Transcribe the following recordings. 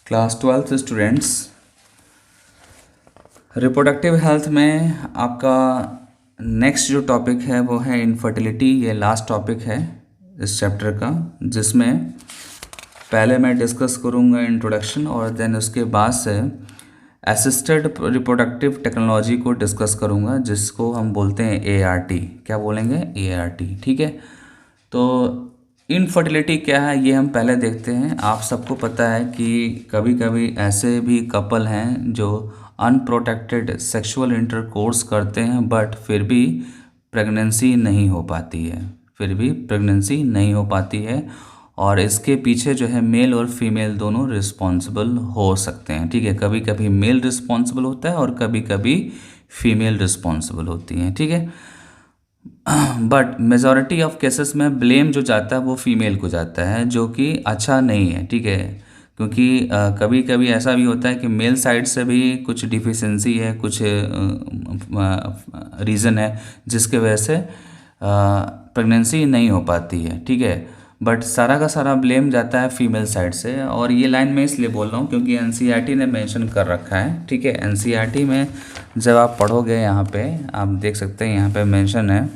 Class 12th students, reproductive health में आपका next जो टॉपिक है वो है इनफर्टिलिटी। ये लास्ट टॉपिक है इस चैप्टर का, जिसमें पहले मैं डिस्कस करूँगा इंट्रोडक्शन और देन उसके बाद से असिस्टेड रिप्रोडक्टिव टेक्नोलॉजी को डिस्कस करूँगा, जिसको हम बोलते हैं ART। क्या बोलेंगे? ART। ठीक है, तो इनफर्टिलिटी क्या है ये हम पहले देखते हैं। आप सबको पता है कि कभी कभी ऐसे भी कपल हैं जो अनप्रोटेक्टेड सेक्सुअल इंटरकोर्स करते हैं, बट फिर भी प्रेगनेंसी नहीं हो पाती है और इसके पीछे जो है मेल और फीमेल दोनों रिस्पॉन्सिबल हो सकते हैं। ठीक है, कभी कभी मेल रिस्पॉन्सिबल होता है और कभी कभी फीमेल रिस्पॉन्सिबल होती हैं। ठीक है, बट मेजॉरिटी ऑफ केसेस में ब्लेम जो जाता है वो फीमेल को जाता है, जो कि अच्छा नहीं है। ठीक है, क्योंकि कभी कभी ऐसा भी होता है कि मेल साइड से भी कुछ डिफिशेंसी है, कुछ रीज़न है जिसके वजह से प्रेगनेंसी नहीं हो पाती है। ठीक है, बट सारा का सारा ब्लेम जाता है फीमेल साइड से। और ये लाइन मैं इसलिए बोल रहा हूँ क्योंकि NCERT ने मेंशन कर रखा है। ठीक है, NCERT में जब आप पढ़ोगे यहाँ पे आप देख सकते हैं, यहाँ पे मेंशन है,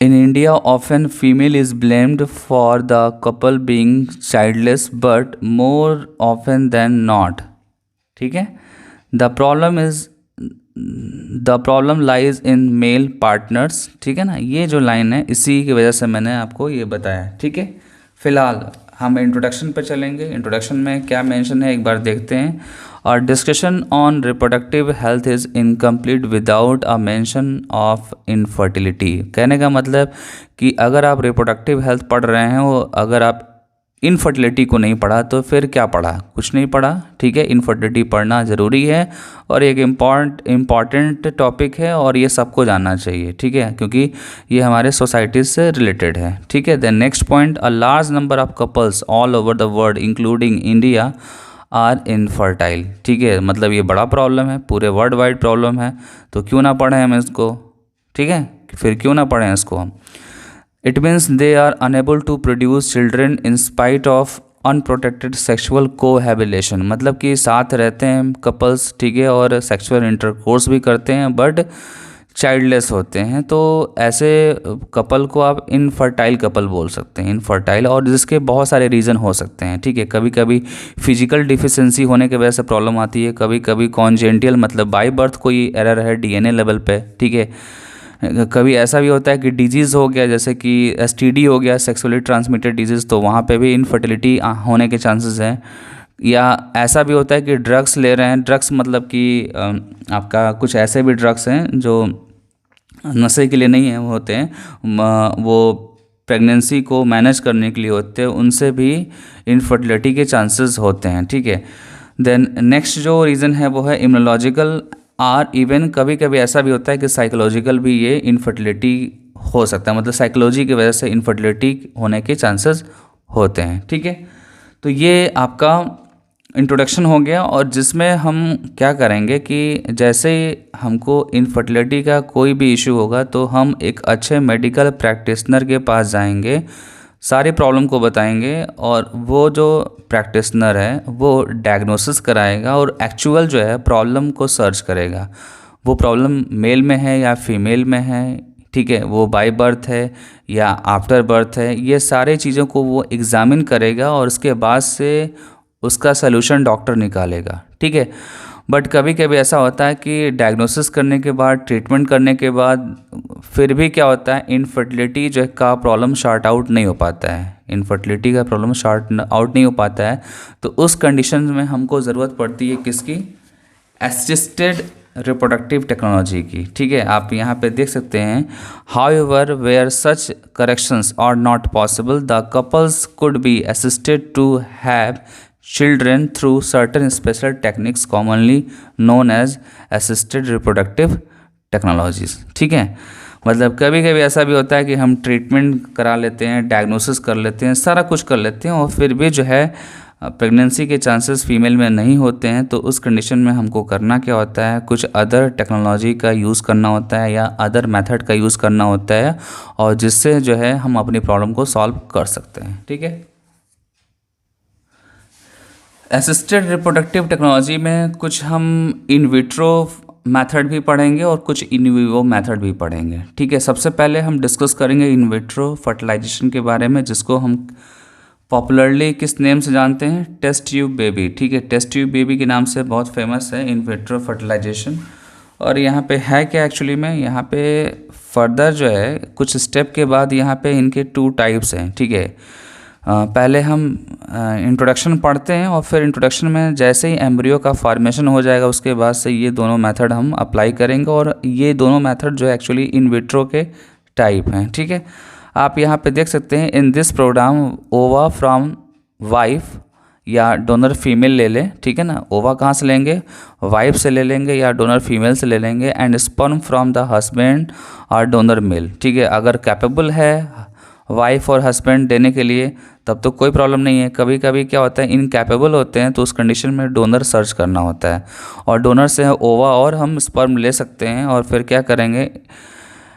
In India, often female is blamed for the couple being childless, but more often than not. ठीक है, the problem lies in male partners. ठीक है ना, ये जो लाइन है इसी की वजह से मैंने आपको ये बताया। ठीक है, फिलहाल हम इंट्रोडक्शन पर चलेंगे। इंट्रोडक्शन में क्या मेंशन है एक बार देखते हैं। और discussion on reproductive health is incomplete without a mention of infertility. कहने का मतलब कि अगर आप रिप्रोडक्टिव हेल्थ पढ़ रहे हैं वो, अगर आप इनफर्टिलिटी को नहीं पढ़ा तो फिर क्या पढ़ा? कुछ नहीं पढ़ा। ठीक है, इनफर्टिलिटी पढ़ना ज़रूरी है और एक इम्पॉर्टेंट टॉपिक है और ये सबको जानना चाहिए। ठीक है, क्योंकि ये हमारे सोसाइटी से रिलेटेड है। ठीक है, then next point, a large number of couples all over the world including India are infertile. ठीक है, मतलब ये बड़ा प्रॉब्लम है, पूरे वर्ल्ड वाइड प्रॉब्लम है, तो क्यों ना पढ़ें हम इसको। ठीक है, फिर क्यों ना पढ़ें इसको हम। It means they are unable to produce children in spite of unprotected sexual cohabitation. मतलब कि साथ रहते हैं कपल्स, ठीक है, और सेक्सुअल इंटरकोर्स भी करते हैं, बट चाइल्डलेस होते हैं, तो ऐसे कपल को आप इनफर्टाइल कपल बोल सकते हैं, इनफर्टाइल। और जिसके बहुत सारे रीज़न हो सकते हैं। ठीक है, कभी कभी फिजिकल डिफिशेंसी होने की वजह से प्रॉब्लम आती है, कभी कभी कॉन्जेनिटल मतलब बाय बर्थ कोई एरर है DNA लेवल पे। ठीक है, कभी ऐसा भी होता है कि डिजीज़ हो गया, जैसे कि STD हो गया, सेक्सुअली ट्रांसमिटेड डिजीज़, तो वहाँ पे भी इनफर्टिलिटी होने के चांसेस हैं। या ऐसा भी होता है कि ड्रग्स ले रहे हैं, ड्रग्स मतलब कि आपका कुछ ऐसे भी ड्रग्स हैं जो नशे के लिए नहीं है, होते हैं वो प्रेगनेंसी को मैनेज करने के लिए होते हैं, उनसे भी इनफर्टिलिटी के चांसेस होते हैं। ठीक है, देन नेक्स्ट जो रीज़न है वो है इम्यूनोलॉजिकल और इवन कभी कभी ऐसा भी होता है कि साइकोलॉजिकल भी ये इनफर्टिलिटी हो सकता है, मतलब साइकोलॉजी की वजह से इनफर्टिलिटी होने के चांसेस होते हैं। ठीक है, तो ये आपका इंट्रोडक्शन हो गया, और जिसमें हम क्या करेंगे कि जैसे हमको इनफर्टिलिटी का कोई भी इशू होगा तो हम एक अच्छे मेडिकल प्रैक्टिशनर के पास जाएंगे, सारी प्रॉब्लम को बताएंगे, और वो जो प्रैक्टिशनर है वो डायग्नोसिस कराएगा और एक्चुअल जो है प्रॉब्लम को सर्च करेगा। वो प्रॉब्लम मेल में है या फीमेल में है, ठीक है, वो बाय बर्थ है या आफ्टर बर्थ है, ये सारे चीज़ों को वो एग्ज़ामिन करेगा और उसके बाद से उसका सलूशन डॉक्टर निकालेगा। ठीक है, बट कभी कभी ऐसा होता है कि डायग्नोसिस करने के बाद, ट्रीटमेंट करने के बाद फिर भी क्या होता है, इनफर्टिलिटी जो का प्रॉब्लम शॉर्ट आउट नहीं हो पाता है, इनफर्टिलिटी का प्रॉब्लम शॉर्ट आउट नहीं हो पाता है। तो उस कंडीशन में हमको ज़रूरत पड़ती है किसकी? असिस्टेड रिप्रोडक्टिव टेक्नोलॉजी की। ठीक है, आप यहाँ पे देख सकते हैं, however where such corrections are not possible the couples could be assisted to have children through certain special techniques commonly known as assisted reproductive technologies। ठीक है, मतलब कभी कभी ऐसा भी होता है कि हम ट्रीटमेंट करा लेते हैं, डायग्नोसिस कर लेते हैं, सारा कुछ कर लेते हैं, और फिर भी जो है प्रेगनेंसी के चांसेस फीमेल में नहीं होते हैं। तो उस कंडीशन में हमको करना क्या होता है, कुछ अदर टेक्नोलॉजी का यूज़ करना होता है या अदर मेथड का यूज़ करना होता है, और जिससे जो है हम अपनी प्रॉब्लम को सॉल्व कर सकते हैं। ठीक है, असिस्टेड रिप्रोडक्टिव टेक्नोलॉजी में कुछ हम इन विट्रो मेथड भी पढ़ेंगे और कुछ इन विवो मेथड भी पढ़ेंगे। ठीक है, सबसे पहले हम डिस्कस करेंगे इन विट्रो फर्टिलाइजेशन के बारे में, जिसको हम पॉपुलरली किस नेम से जानते हैं, टेस्ट ट्यूब बेबी। ठीक है, टेस्ट ट्यूब बेबी के नाम से बहुत फेमस है इन विट्रो फर्टिलाइजेशन। और यहाँ पे है क्या एक्चुअली में, यहाँ पे फर्दर जो है कुछ स्टेप के बाद यहाँ पे इनके 2 टाइप्स हैं। ठीक है, पहले हम इंट्रोडक्शन पढ़ते हैं और फिर इंट्रोडक्शन में जैसे ही एम्ब्रियो का फॉर्मेशन हो जाएगा उसके बाद से ये दोनों मेथड हम अप्लाई करेंगे, और ये दोनों मेथड जो एक्चुअली इन विट्रो के टाइप हैं। ठीक है, आप यहाँ पे देख सकते हैं इन दिस प्रोग्राम ओवा फ्रॉम वाइफ या डोनर फीमेल ले लें। ठीक है ना, ओवा कहाँ से लेंगे, वाइफ से ले लेंगे या डोनर फीमेल से ले लेंगे, and sperm from the husband और डोनर मेल। ठीक है, अगर कैपेबल है वाइफ और हस्बैंड देने के लिए तब तो कोई प्रॉब्लम नहीं है। कभी कभी क्या होता है इनकैपेबल होते हैं तो उस कंडीशन में डोनर सर्च करना होता है, और डोनर से ओवा और हम स्पर्म ले सकते हैं, और फिर क्या करेंगे,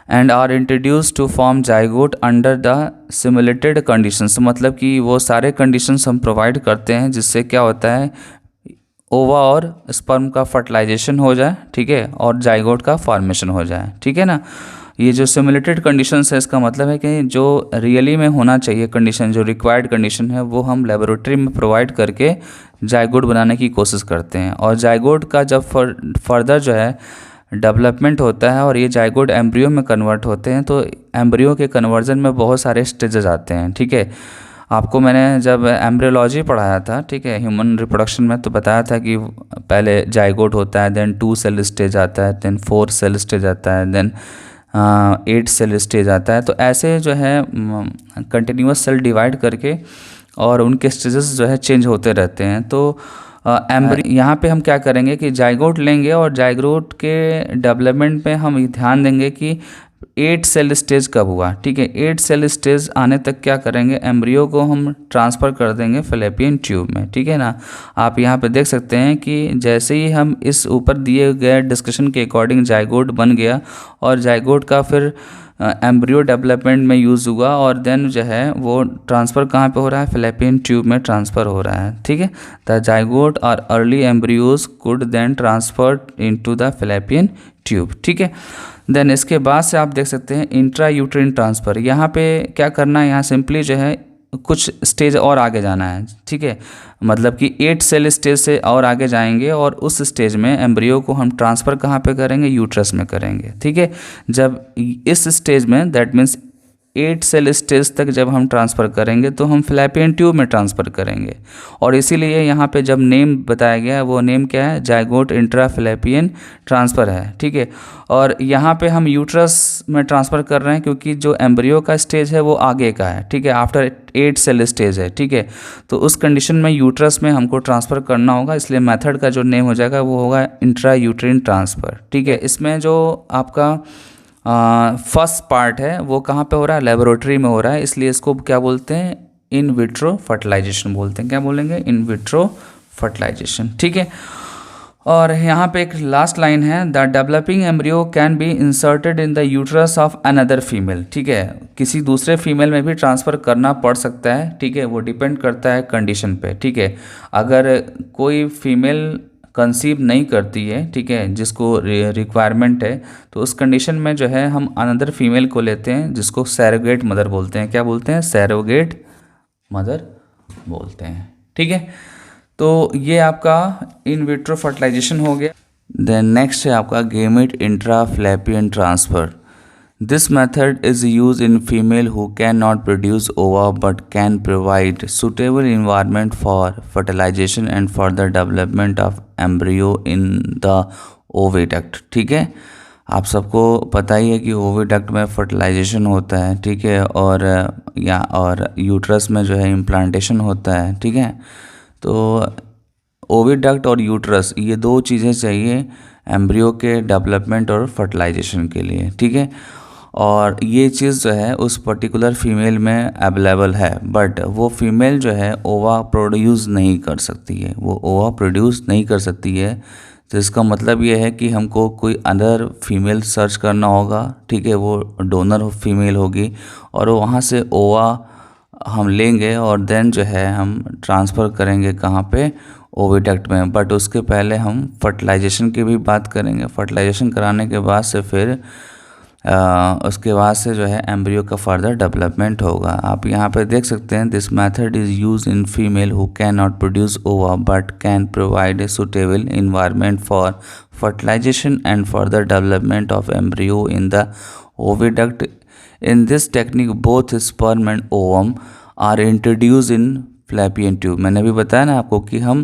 and are introduce to form zygote under the simulated conditions. मतलब कि वो सारे कंडीशंस हम प्रोवाइड करते हैं जिससे क्या होता है ओवा और स्पर्म का फर्टिलाइजेशन हो जाए। ठीक है, और जाइगोट का फॉर्मेशन हो जाए। ठीक है ना, ये जो सिमुलेटेड कंडीशंस है इसका मतलब है कि जो रियली में होना चाहिए कंडीशन, जो रिक्वायर्ड कंडीशन है वो हम लेबोरेटरी में प्रोवाइड करके जाइगोट बनाने की कोशिश करते हैं। और जाइगोट का जब फर्दर जो है डेवलपमेंट होता है और ये जाइगोट एम्ब्रियो में कन्वर्ट होते हैं, तो एम्ब्रियो के कन्वर्जन में बहुत सारे स्टेजेस आते हैं। ठीक है, आपको मैंने जब एम्ब्रियोलॉजी पढ़ाया था, ठीक है, ह्यूमन रिप्रोडक्शन में, तो बताया था कि पहले जाइगोट होता है, देन 2 सेल स्टेज आता है, देन 4 सेल स्टेज आता है, देन 8 सेल स्टेज आता है। तो ऐसे जो है कंटिन्यूस सेल डिवाइड करके और उनके स्टेजेस जो है चेंज होते रहते हैं। तो एम्ब्रियो यहाँ पे हम क्या करेंगे कि जाइगोट लेंगे और जाइगोट के डेवलपमेंट पे हम ध्यान देंगे कि 8 सेल स्टेज कब हुआ। ठीक है, 8 सेल स्टेज आने तक क्या करेंगे, एम्ब्रियो को हम ट्रांसफ़र कर देंगे फैलोपियन ट्यूब में। ठीक है ना, आप यहाँ पे देख सकते हैं कि जैसे ही हम इस ऊपर दिए गए डिस्कशन के अकॉर्डिंग जाइगोट बन गया और जाइगोट का फिर एम्ब्रियो डेवलपमेंट में यूज़ हुआ, और देन जो है वो ट्रांसफ़र कहाँ पे हो रहा है, फैलोपियन ट्यूब में ट्रांसफ़र हो रहा है। ठीक है, द जाइगोट और early embryos could then transfer into the fallopian tube. ठीक है, देन इसके बाद से आप देख सकते हैं इंट्रा यूट्रिन ट्रांसफ़र। यहाँ पे क्या करना है, यहाँ सिंपली जो है कुछ स्टेज और आगे जाना है। ठीक है, मतलब कि 8 सेल स्टेज से और आगे जाएंगे और उस स्टेज में एम्ब्रियो को हम ट्रांसफ़र कहाँ पे करेंगे, यूट्रस में करेंगे। ठीक है, जब इस स्टेज में दैट मीन्स 8 सेल स्टेज तक जब हम ट्रांसफ़र करेंगे तो हम फैलोपियन ट्यूब में ट्रांसफ़र करेंगे, और इसीलिए यहाँ पे जब नेम बताया गया है वो नेम क्या है, जाइगोट इंट्रा फैलोपियन ट्रांसफ़र है। ठीक है, और यहाँ पे हम यूट्रस में ट्रांसफ़र कर रहे हैं क्योंकि जो एम्ब्रियो का स्टेज है वो आगे का है। ठीक है, आफ्टर 8 सेल स्टेज है। ठीक है, तो उस कंडीशन में यूट्रस में हमको ट्रांसफ़र करना होगा, इसलिए मेथड का जो नेम हो जाएगा वो होगा इंट्रा यूट्रिन ट्रांसफ़र। ठीक है, इसमें जो आपका फर्स्ट पार्ट है वो कहाँ पे हो रहा है, लेबोरेटरी में हो रहा है, इसलिए इसको क्या बोलते हैं, इन विट्रो फर्टिलाइजेशन बोलते हैं। क्या बोलेंगे, इन विट्रो फर्टिलाइजेशन। ठीक है, और यहाँ पे एक लास्ट लाइन है, the developing embryo can be inserted in the uterus of another female. ठीक है, किसी दूसरे फीमेल में भी ट्रांसफ़र करना पड़ सकता है। ठीक है, वो डिपेंड करता है कंडीशन पे। ठीक है, अगर कोई फीमेल कंसीव नहीं करती है, ठीक है, जिसको रिक्वायरमेंट है, तो उस कंडीशन में जो है हम अनदर फीमेल को लेते हैं जिसको सैरोगेट मदर बोलते हैं। क्या बोलते हैं, सैरोगेट मदर बोलते हैं। ठीक है, तो ये आपका इन विट्रो फर्टिलाइजेशन हो गया। देन नेक्स्ट है आपका gamete intra fallopian transfer. This method is used in female who cannot produce ova but can provide suitable environment for fertilization and further development of embryo in the oviduct। ठीक है, आप सबको पता ही है कि oviduct में फर्टिलाइजेशन होता है। ठीक है, और यूट्रस में जो है इम्प्लांटेशन होता है। ठीक है, तो ओविडक्ट और यूट्रस ये 2 चीज़ें चाहिए एम्ब्रियो के डेवलपमेंट और फर्टिलाइजेशन के लिए। ठीक है, और ये चीज़ जो है उस पर्टिकुलर फीमेल में अवेलेबल है, बट वो फीमेल जो है ओवा प्रोड्यूस नहीं कर सकती है, वो ओवा प्रोड्यूस नहीं कर सकती है। तो इसका मतलब ये है कि हमको कोई अदर फीमेल सर्च करना होगा। ठीक है, वो डोनर फीमेल होगी और वहाँ से ओवा हम लेंगे और देन जो है हम ट्रांसफ़र करेंगे कहाँ पे, ओविडक्ट में। बट उसके पहले हम फर्टिलाइजेशन की भी बात करेंगे। फर्टिलाइजेशन कराने के बाद से फिर उसके बाद से जो है एम्ब्रियो का फर्दर डेवलपमेंट होगा। आप यहाँ पे देख सकते हैं, this method is use in female who can not produce ova but can provide a suitable environment for fertilization and further development of embryo in the oviduct. In this technique, both sperm and ovum are introduced in fallopian tube. मैंने अभी बताया ना आपको कि हम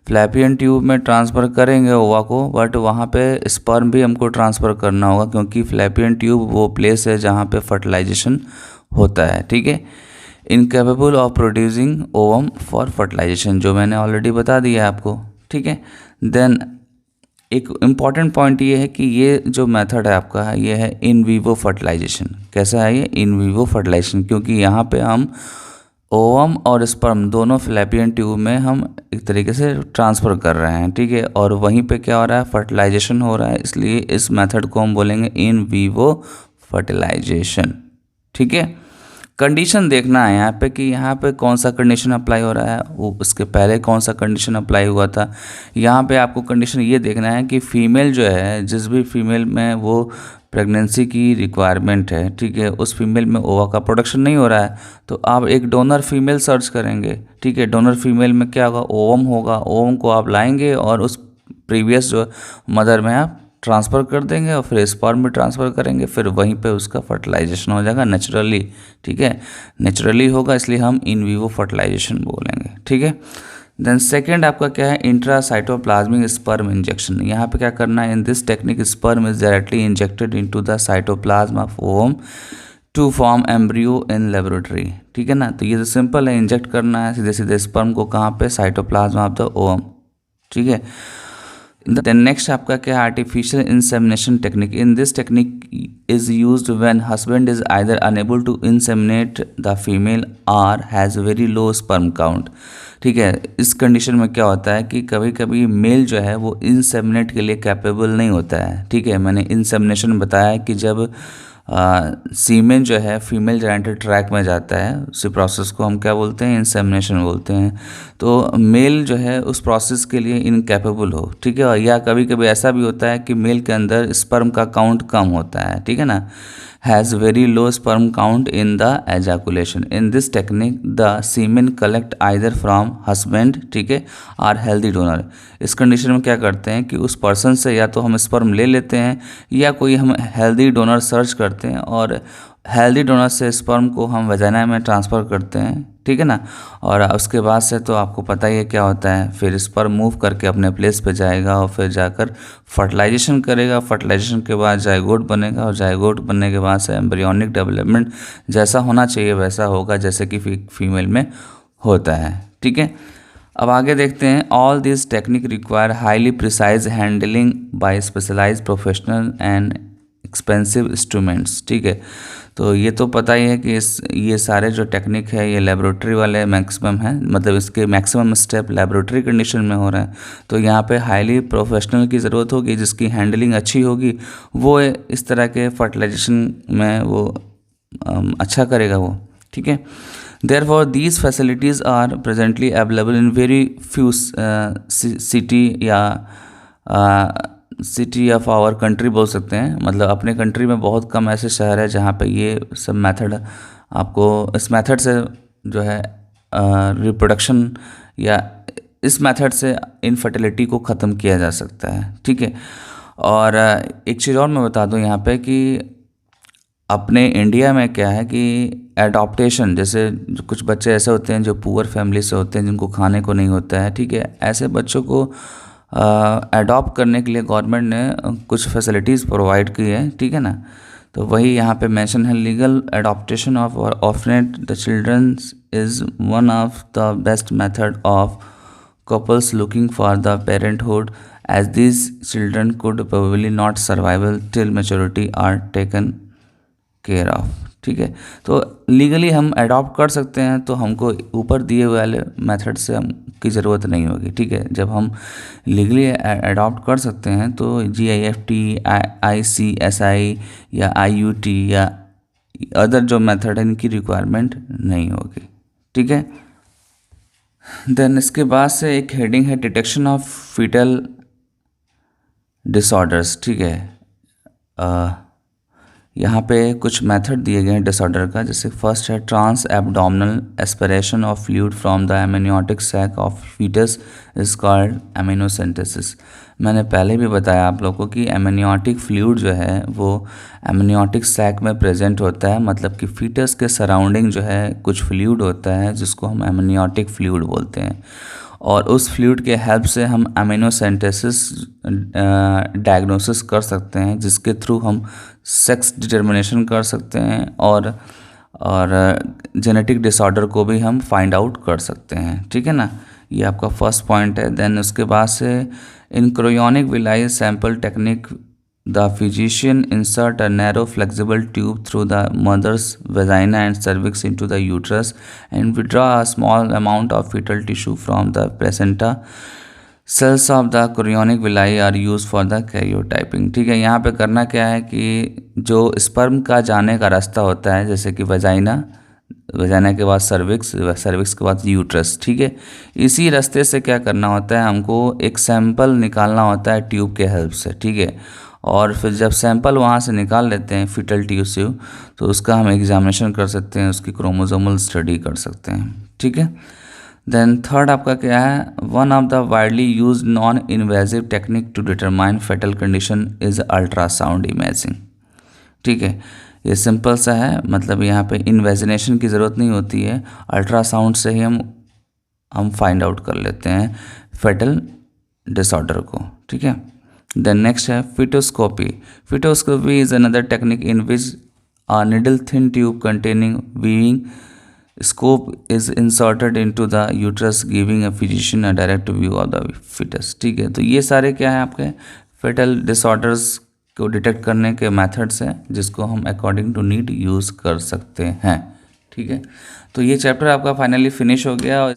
फ्लैपियन tube में transfer करेंगे ओवा को, बट वहाँ पे स्पर्म भी हमको ट्रांसफ़र करना होगा, क्योंकि फ्लैपियन ट्यूब वो प्लेस है जहाँ पे फर्टिलाइजेशन होता है। ठीक है, incapable of producing ovum for fertilization, जो मैंने ऑलरेडी बता दिया है आपको। ठीक है, देन एक इम्पॉर्टेंट पॉइंट ये है कि ये जो मेथड है आपका, ये है इन वीवो फर्टिलाइजेशन। कैसा है ये? इन वीवो फर्टिलाइजेशन, क्योंकि यहाँ पे हम ओवम और स्पर्म दोनों फ्लैपियन ट्यूब में हम एक तरीके से ट्रांसफ़र कर रहे हैं। ठीक है, और वहीं पे क्या हो रहा है? फर्टिलाइजेशन हो रहा है, इसलिए इस मेथड को हम बोलेंगे इन वीवो फर्टिलाइजेशन। ठीक है, कंडीशन देखना है यहाँ पे कि यहाँ पे कौन सा कंडीशन अप्लाई हो रहा है, वो उसके पहले कौन सा कंडीशन अप्लाई हुआ था। यहाँ पे आपको कंडीशन ये देखना है कि फ़ीमेल जो है, जिस भी फीमेल में वो प्रेगनेंसी की रिक्वायरमेंट है, ठीक है, उस फीमेल में ओवा का प्रोडक्शन नहीं हो रहा है, तो आप एक डोनर फीमेल सर्च करेंगे। ठीक है, डोनर फीमेल में क्या होगा? ओवम होगा। ओवम को आप लाएंगे और उस प्रीवियस जो मदर में आप ट्रांसफ़र कर देंगे और फिर स्पर्म में ट्रांसफ़र करेंगे, फिर वहीं पे उसका फर्टिलाइजेशन हो जाएगा नेचुरली। ठीक है, नेचुरली होगा, इसलिए हम इन वीवो फर्टिलाइजेशन बोलेंगे। ठीक है, देन सेकेंड आपका क्या है? Intracytoplasmic sperm injection. यहाँ पे क्या करना है? In this technique sperm is directly injected into the cytoplasm of ovum to form embryo in laboratory. ठीक है ना, तो ये तो सिंपल है, इंजेक्ट करना है सीधे सीधे स्पर्म को, कहाँ पे? Cytoplasm of the ovum. ठीक है, देन नेक्स्ट आपका क्या है? Artificial insemination technique. In this technique is used when husband is either unable to inseminate the female और has very low sperm count. ठीक है, इस कंडीशन में क्या होता है कि कभी कभी मेल जो है वो इंसेमिनेट के लिए कैपेबल नहीं होता है। ठीक है, मैंने इंसेमिनेशन बताया कि जब सीमेन जो है फीमेल जेनिटल ट्रैक में जाता है, उसी प्रोसेस को हम क्या बोलते हैं? इंसेमिनेशन बोलते हैं। तो मेल जो है उस प्रोसेस के लिए इनकैपेबल हो। ठीक है, और या कभी कभी ऐसा भी होता है कि मेल के अंदर स्पर्म का काउंट कम होता है। ठीक है ना, has very low sperm count in the ejaculation. In this technique the semen collect either from husband, ठीक है, और हेल्दी डोनर। इस कंडीशन में क्या करते हैं कि उस पर्सन से या तो हम स्पर्म ले लेते हैं या कोई हम हेल्दी डोनर सर्च करते हैं और हेल्दी डोनर से स्पर्म को हम वजाना में ट्रांसफ़र करते हैं। ठीक है ना, और उसके बाद से तो आपको पता ही है क्या होता है, फिर स्पर्म मूव करके अपने प्लेस पे जाएगा और फिर जाकर फर्टिलाइजेशन करेगा। फर्टिलाइजेशन के बाद जाइगोट बनेगा और जाइगोट बनने के बाद से एम्ब्रियोनिक डेवलपमेंट जैसा होना चाहिए वैसा होगा, जैसे कि फीमेल में होता है। ठीक है, अब आगे देखते हैं। All this technique require highly precise handling by specialised professional and expensive instruments. ठीक है, तो ये तो पता ही है कि ये सारे जो टेक्निक है ये लेबोरेटरी वाले मैक्सिमम हैं, मतलब इसके मैक्सिमम स्टेप लेबोरेटरी कंडीशन में हो रहे हैं। तो यहाँ पे हाईली प्रोफेशनल की ज़रूरत होगी, जिसकी हैंडलिंग अच्छी होगी, वो इस तरह के फर्टिलाइजेशन में वो अच्छा करेगा वो। ठीक है, Therefore, these facilities are presently available in very few city of our country बोल सकते हैं। मतलब अपने कंट्री में बहुत कम ऐसे शहर है जहाँ पे ये सब मेथड आपको, इस मेथड से जो है रिप्रोडक्शन या इस मेथड से इनफर्टिलिटी को ख़त्म किया जा सकता है। ठीक है, और एक चीज़ और मैं बता दूं यहाँ पे कि अपने इंडिया में क्या है कि एडॉप्टेशन, जैसे कुछ बच्चे ऐसे होते हैं जो पुअर फैमिली से होते हैं जिनको खाने को नहीं होता है। ठीक है, ऐसे बच्चों को अडॉप्ट करने के लिए गवर्नमेंट ने कुछ फैसिलिटीज़ प्रोवाइड की है। ठीक है ना, तो वही यहाँ पे मेंशन है। Legal adoption of orphaned the children is one of the best method of couples looking for the parenthood as this children could probably not survival till maturity are taken care of. ठीक है, तो legally हम adopt कर सकते हैं, तो हमको ऊपर दिए हुए वाले मेथड से हम की ज़रूरत नहीं होगी। ठीक है, जब हम लीगली अडॉप्ट कर सकते हैं तो GIFT, ICSI या IUT या अदर जो मेथड है इनकी रिक्वायरमेंट नहीं होगी। ठीक है, देन इसके बाद से एक हेडिंग है डिटेक्शन ऑफ फीटल डिसऑर्डर्स, ठीक है। यहाँ पे कुछ मेथड दिए गए हैं डिसऑर्डर का, जैसे फर्स्ट है trans abdominal aspiration of fluid from the amniotic sac of foetus is called amniocentesis. मैंने पहले भी बताया आप लोगों को कि एमनियोटिक फ्लूइड जो है वो एमनियोटिक सैक में प्रेजेंट होता है, मतलब कि फीटस के सराउंडिंग जो है कुछ फ्लूइड होता है जिसको हम एमनियोटिक फ्लूइड बोलते हैं, और उस फ्लूइड के हेल्प से हम एमिनोसेंटेसिस डायग्नोसिस कर सकते हैं, जिसके थ्रू हम सेक्स डिटर्मिनेशन कर सकते हैं और जेनेटिक डिसऑर्डर को भी हम फाइंड आउट कर सकते हैं, ठीक है ना। ये आपका फर्स्ट पॉइंट है। देन उसके बाद से in chorionic villi sample technique the physician insert a narrow flexible tube through the mother's vagina and cervix into the uterus and withdraw a small amount of foetal tissue from the placenta. Cells of the chorionic villi are use for the karyotyping, ठीक है। यहाँ पे करना क्या है कि जो sperm का जाने का रास्ता होता है, जैसे कि वेजाइना, वेजाइना के बाद सर्विक्स, सर्विक्स के बाद यूट्रस, ठीक है, इसी रास्ते से क्या करना होता है, हमको एक सैंपल निकालना होता है ट्यूब के हेल्प से, ठीक है। और फिर जब सैंपल वहाँ से निकाल लेते हैं फीटल टिश्यू, तो उसका हम एग्जामिनेशन कर सकते हैं, उसकी क्रोमोसोमल स्टडी कर सकते हैं, ठीक है। देन थर्ड आपका क्या है, one of the widely use non invasive technique to determine foetal condition is ultrasound imaging, ठीक है। ये सिंपल सा है, मतलब यहाँ पे इन्वेजिनेशन की ज़रूरत नहीं होती है, अल्ट्रासाउंड से ही हम फाइंड आउट कर लेते हैं फेटल डिसऑर्डर को, ठीक है। देन नेक्स्ट है fetoscopy. Fetoscopy is another technique in which a needle thin tube containing viewing scope is inserted into the uterus giving a physician a direct view of the fetus, ठीक है। तो ये सारे क्या है आपके फेटल डिसऑर्डर्स को डिटेक्ट करने के मेथड्स हैं जिसको हम अकॉर्डिंग टू नीड यूज़ कर सकते हैं, ठीक है। तो ये चैप्टर आपका फाइनली फिनिश हो गया।